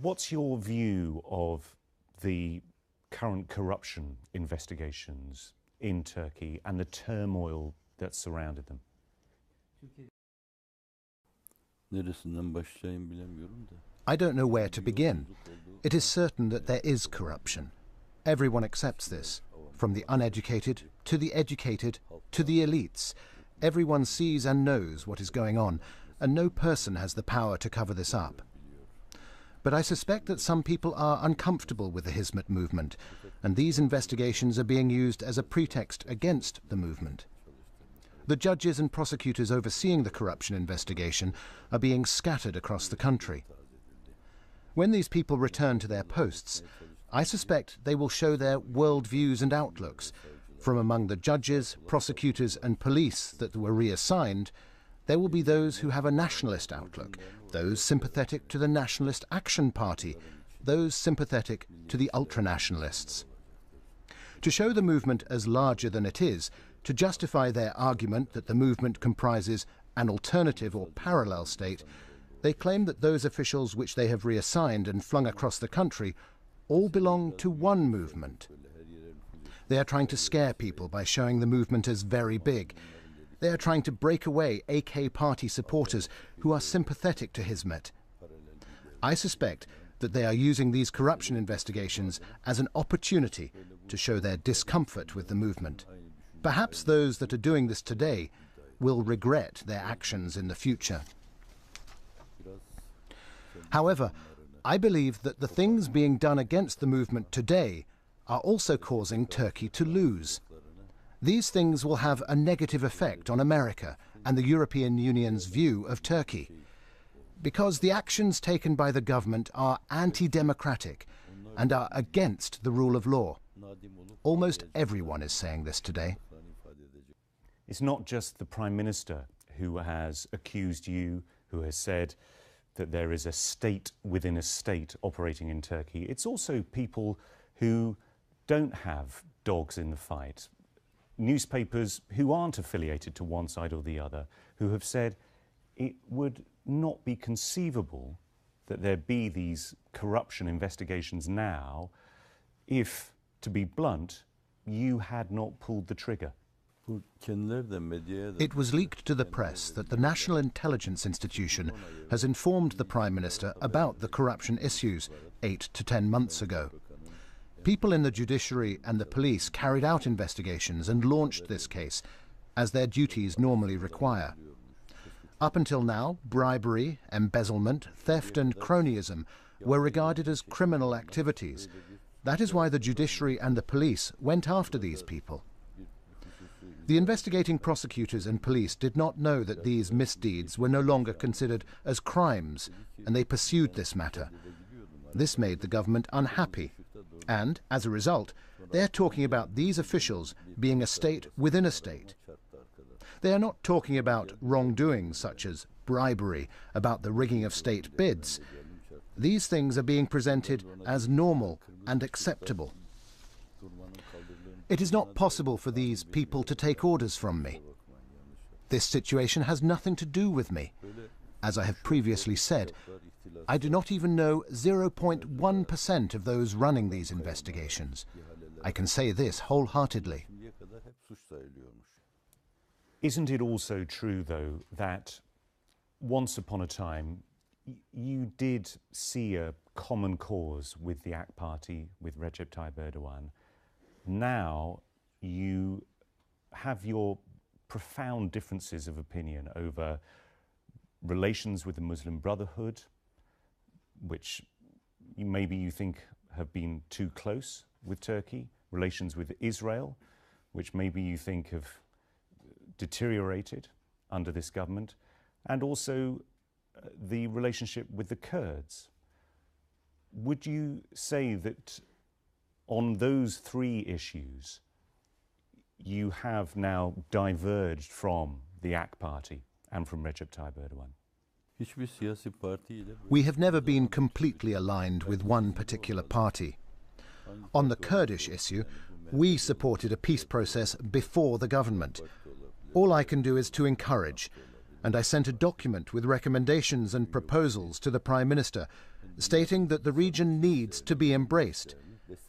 What's your view of the current corruption investigations in Turkey and the turmoil that surrounded them? I don't know where to begin. It is certain that there is corruption. Everyone accepts this, from the uneducated to the educated to the elites. Everyone sees and knows what is going on, and no person has the power to cover this up. But I suspect that some people are uncomfortable with the Hizmet movement, and these investigations are being used as a pretext against the movement. The judges and prosecutors overseeing the corruption investigation are being scattered across the country. When these people return to their posts, I suspect they will show their worldviews and outlooks. From among the judges, prosecutors and police that were reassigned, there will be those who have a nationalist outlook, those sympathetic to the Nationalist Action Party, those sympathetic to the ultranationalists. To show the movement as larger than it is, to justify their argument that the movement comprises an alternative or parallel state, they claim that those officials which they have reassigned and flung across the country all belong to one movement. They are trying to scare people by showing the movement as very big. They are trying to break away AK party supporters who are sympathetic to Hizmet. I suspect that they are using these corruption investigations as an opportunity to show their discomfort with the movement. Perhaps those that are doing this today will regret their actions in the future. However, I believe that the things being done against the movement today are also causing Turkey to lose. These things will have a negative effect on America and the European Union's view of Turkey, because the actions taken by the government are anti-democratic and are against the rule of law. Almost everyone is saying this today. It's not just the Prime Minister who has accused you, who has said that there is a state within a state operating in Turkey. It's also people who don't have dogs in the fight. Newspapers who aren't affiliated to one side or the other, who have said it would not be conceivable that there be these corruption investigations now if, to be blunt, you had not pulled the trigger. It was leaked to the press that the National Intelligence Institution has informed the Prime Minister about the corruption issues 8 to 10 months ago. People in the judiciary and the police carried out investigations and launched this case, as their duties normally require. Up until now, bribery, embezzlement, theft and cronyism were regarded as criminal activities. That is why the judiciary and the police went after these people. The investigating prosecutors and police did not know that these misdeeds were no longer considered as crimes, and they pursued this matter. This made the government unhappy, and, as a result, they are talking about these officials being a state within a state. They are not talking about wrongdoings such as bribery, about the rigging of state bids. These things are being presented as normal and acceptable. It is not possible for these people to take orders from me. This situation has nothing to do with me. As I have previously said, I do not even know 0.1% of those running these investigations. I can say this wholeheartedly. Isn't it also true, though, that once upon a time you did see a common cause with the AK Party, with Recep Tayyip Erdogan? Now you have your profound differences of opinion over relations with the Muslim Brotherhood, which maybe you think have been too close with Turkey, relations with Israel, which maybe you think have deteriorated under this government, and also the relationship with the Kurds. Would you say that on those three issues you have now diverged from the AK Party and from Recep Tayyip Erdogan? We have never been completely aligned with one particular party. On the Kurdish issue, we supported a peace process before the government. All I can do is to encourage, and I sent a document with recommendations and proposals to the Prime Minister, stating that the region needs to be embraced,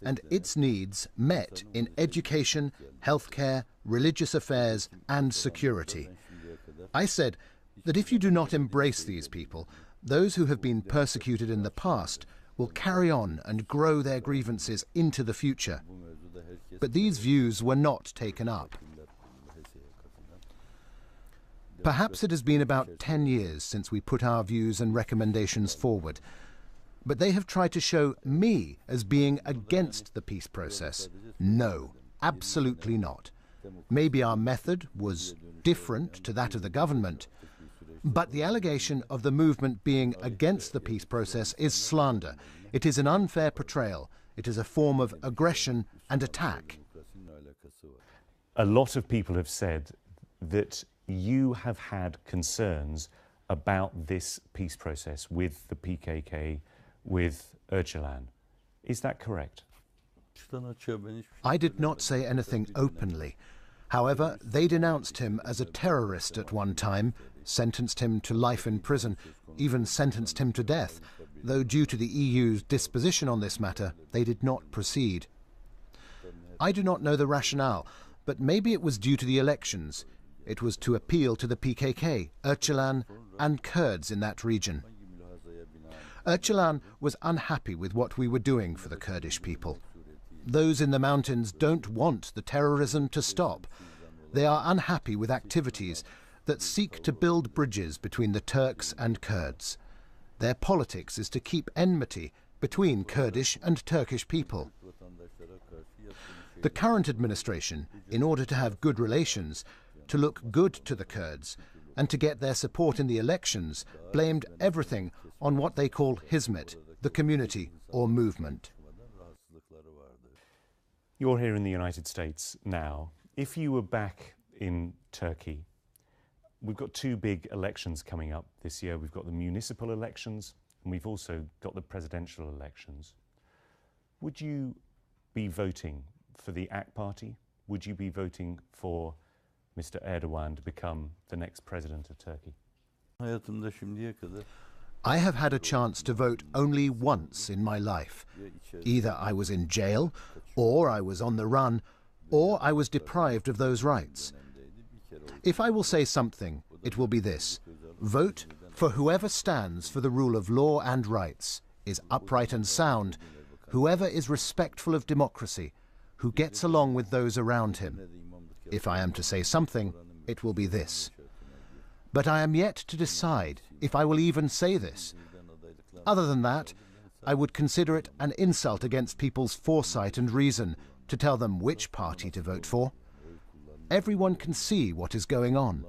and its needs met in education, healthcare, religious affairs and security. I said that if you do not embrace these people, those who have been persecuted in the past will carry on and grow their grievances into the future. But these views were not taken up. Perhaps it has been about 10 years since we put our views and recommendations forward, but they have tried to show me as being against the peace process. No, absolutely not. Maybe our method was different to that of the government, but the allegation of the movement being against the peace process is slander. It is an unfair portrayal. It is a form of aggression and attack. A lot of people have said that you have had concerns about this peace process with the PKK, with Öcalan. Is that correct? I did not say anything openly. However, they denounced him as a terrorist at one time, sentenced him to life in prison, even sentenced him to death, though due to the EU's disposition on this matter, they did not proceed. I do not know the rationale, but maybe it was due to the elections. It was to appeal to the PKK, Öcalan and Kurds in that region. Öcalan was unhappy with what we were doing for the Kurdish people. Those in the mountains don't want the terrorism to stop. They are unhappy with activities that seek to build bridges between the Turks and Kurds. Their politics is to keep enmity between Kurdish and Turkish people. The current administration, in order to have good relations, to look good to the Kurds, and to get their support in the elections, blamed everything on what they call Hizmet, the community or movement. You're here in the United States now. If you were back in Turkey, we've got two big elections coming up this year. We've got the municipal elections and we've also got the presidential elections. Would you be voting for the AK Party? Would you be voting for Mr. Erdogan to become the next president of Turkey? I have had a chance to vote only once in my life. Either I was in jail, or I was on the run, or I was deprived of those rights. If I will say something, it will be this: vote for whoever stands for the rule of law and rights, is upright and sound, whoever is respectful of democracy, who gets along with those around him. If I am to say something, it will be this. But I am yet to decide if I will even say this. Other than that, I would consider it an insult against people's foresight and reason to tell them which party to vote for. Everyone can see what is going on.